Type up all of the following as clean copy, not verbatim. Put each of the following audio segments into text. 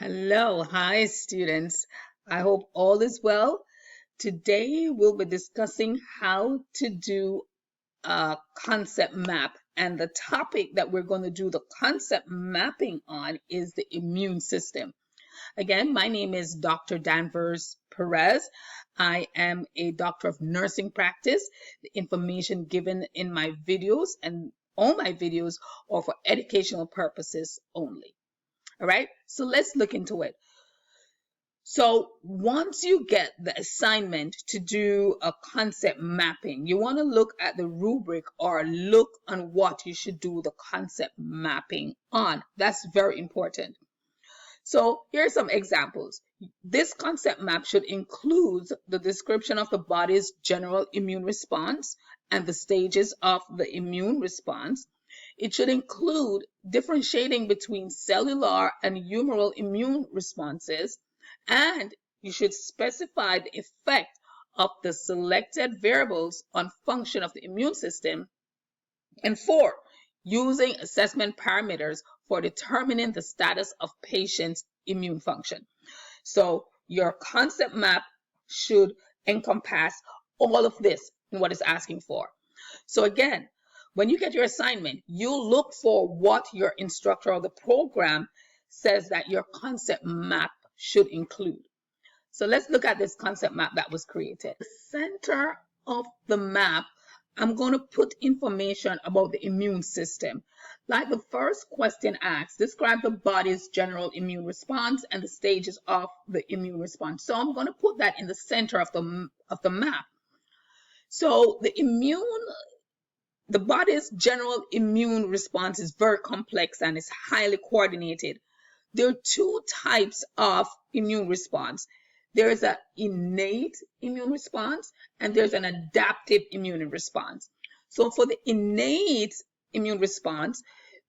Hello, hi students. I hope all is well. Today we'll be discussing how to do a concept map, and the topic that we're going to do the concept mapping on is the immune system. Again, my name is Dr. Danvers Perez. I am a doctor of nursing practice. The information given in my videos and all my videos are for educational purposes only. All right, so let's look into it. So once you get the assignment to do a concept mapping, you want to look at the rubric or look on what you should do the concept mapping on. That's very important. So here are some examples. This concept map should include the description of the body's general immune response and the stages of the immune response. It should include differentiating between cellular and humoral immune responses, and you should specify the effect of the selected variables on function of the immune system. And 4, using assessment parameters for determining the status of patient's immune function. So your concept map should encompass all of this in what it's asking for. So again, when you get your assignment, you look for what your instructor or the program says that your concept map should include. So let's look at this concept map that was created. The center of the map, I'm going to put information about the immune system. Like the first question asks, describe the body's general immune response and the stages of the immune response. So I'm going to put that in the center of the map. So the body's general immune response is very complex and is highly coordinated. There are 2 types of immune response. There is an innate immune response and there's an adaptive immune response. So for the innate immune response,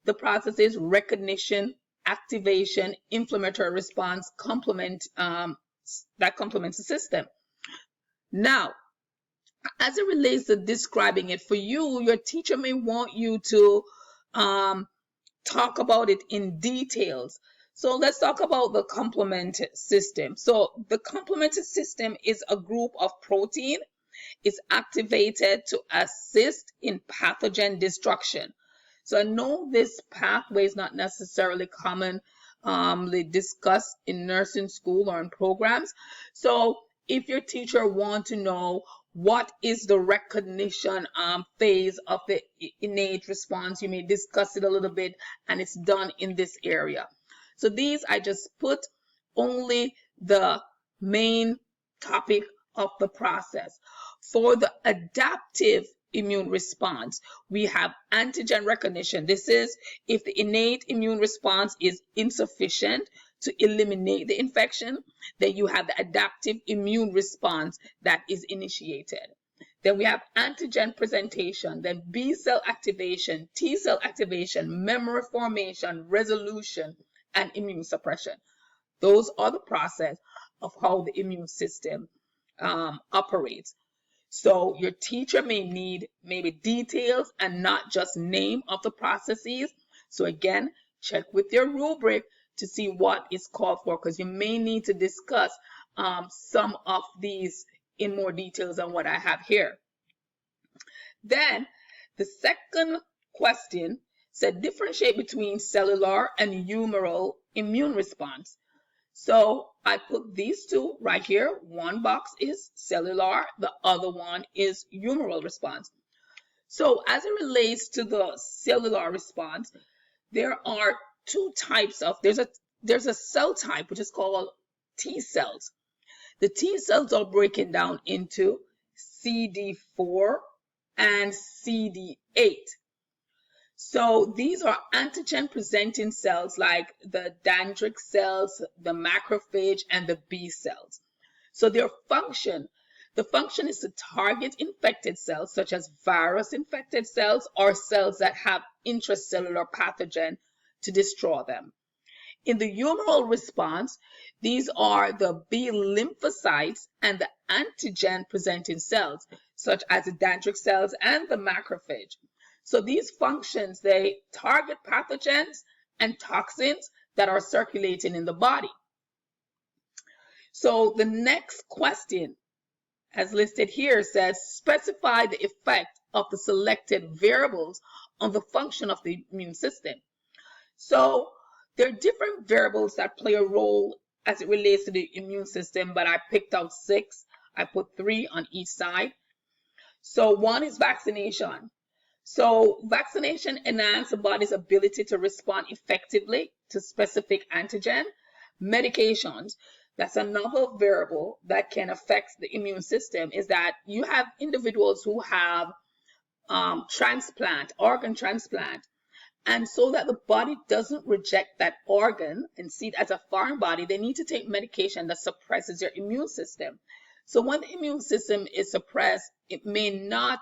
the process is recognition, activation, inflammatory response, that complements the system. Now, as it relates to describing it for you, your teacher may want you to talk about it in details. So let's talk about the complement system. So the complement system is a group of protein. It's activated to assist in pathogen destruction. So I know this pathway is not necessarily commonly discussed in nursing school or in programs. So if your teacher wants to know what is the recognition phase of the innate response, you may discuss it a little bit, and it's done in this area. So these I just put only the main topic of the process. For the adaptive immune response, we have antigen recognition. This is if the innate immune response is insufficient to eliminate the infection, then you have the adaptive immune response that is initiated. Then we have antigen presentation, then B cell activation, T cell activation, memory formation, resolution, and immune suppression. Those are the process of how the immune system operates. So your teacher may need maybe details and not just name of the processes. So again, check with your rubric to see what is called for, because you may need to discuss some of these in more details than what I have here. Then the second question said differentiate between cellular and humoral immune response. So I put these 2 right here. One box is cellular, the other one is humoral response. So as it relates to the cellular response, there are 2 types of, there's a cell type which is called T cells. The T cells are breaking down into CD4 and CD8. So these are antigen presenting cells like the dendritic cells, the macrophage, and the B cells. So the function is to target infected cells such as virus infected cells or cells that have intracellular pathogen to destroy them. In the humoral response, these are the B lymphocytes and the antigen presenting cells such as the dendritic cells and the macrophage. So these functions, they target pathogens and toxins that are circulating in the body. So the next question, as listed here, says specify the effect of the selected variables on the function of the immune system. So there are different variables that play a role as it relates to the immune system, but I picked out 6. I put 3 on each side. So one is vaccination. So vaccination enhances the body's ability to respond effectively to specific antigen. Medications, that's another variable that can affect the immune system, is that you have individuals who have organ transplant, and so that the body doesn't reject that organ and see it as a foreign body, they need to take medication that suppresses their immune system. So when the immune system is suppressed, it may not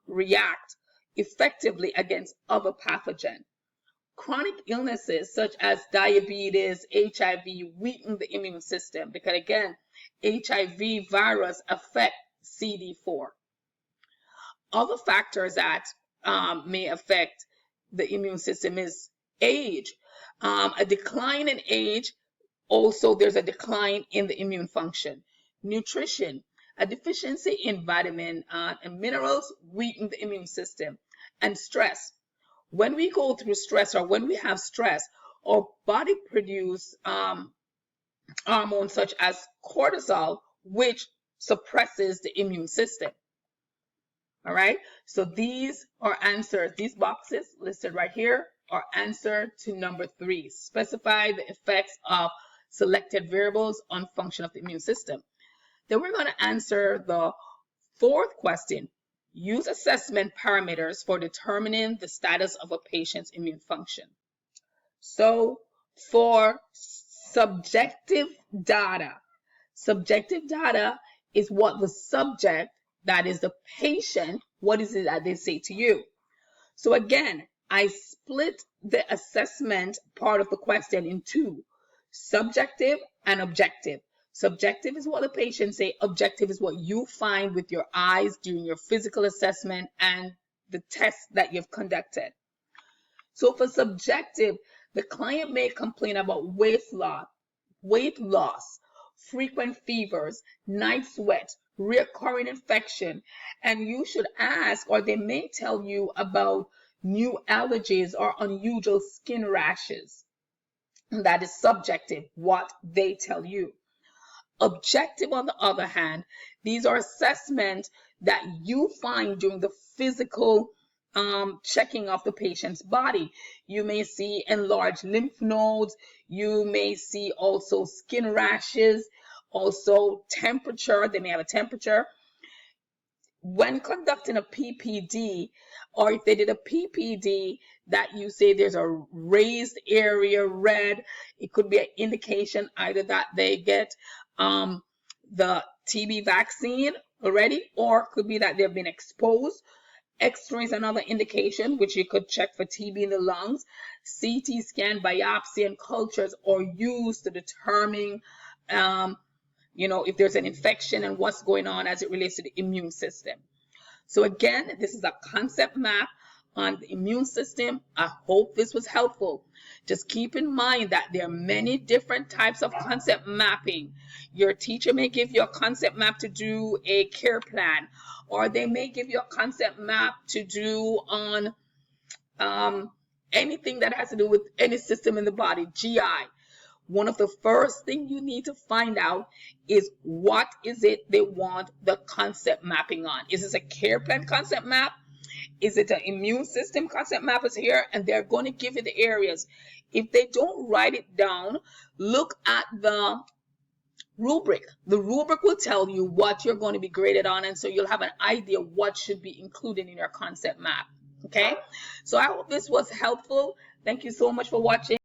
react effectively against other pathogens. Chronic illnesses such as diabetes, HIV weaken the immune system because, again, HIV virus affect CD4. Other factors that may affect the immune system is age. A decline in age, also there's a decline in the immune function. Nutrition, a deficiency in vitamin and minerals weaken the immune system. And stress. When we go through stress or when we have stress, our body produces hormones such as cortisol, which suppresses the immune system. All right, so these are answers. These boxes listed right here are answer to number 3. Specify the effects of selected variables on function of the immune system. Then we're going to answer the 4th question. Use assessment parameters for determining the status of a patient's immune function. So for subjective data is what the subject, that is the patient, what is it that they say to you? So again, I split the assessment part of the question in 2, subjective and objective. Subjective is what the patient say, objective is what you find with your eyes during your physical assessment and the tests that you've conducted. So for subjective, the client may complain about weight loss, frequent fevers, night sweats, recurring infection, and you should ask, or they may tell you about new allergies or unusual skin rashes. And that is subjective, what they tell you. Objective, on the other hand, these are assessments that you find during the physical checking of the patient's body. You may see enlarged lymph nodes. You may see also skin rashes, also temperature. They may have a temperature. When conducting a PPD, or if they did a PPD that you say there's a raised area red, it could be an indication either that they get the TB vaccine already, or it could be that they've been exposed. X-ray is another indication, which you could check for TB in the lungs. CT scan, biopsy, and cultures are used to determine if there's an infection and what's going on as it relates to the immune system. So again, this is a concept map on the immune system. I hope this was helpful. Just keep in mind that there are many different types of concept mapping. Your teacher may give you a concept map to do a care plan, or they may give you a concept map to do on anything that has to do with any system in the body, GI. One of the first things you need to find out is what is it they want the concept mapping on. Is this a care plan concept map? Is it an immune system concept map is here? And they're going to give you the areas. If they don't write it down, look at the rubric. The rubric will tell you what you're going to be graded on, and so you'll have an idea what should be included in your concept map. Okay? So I hope this was helpful. Thank you so much for watching.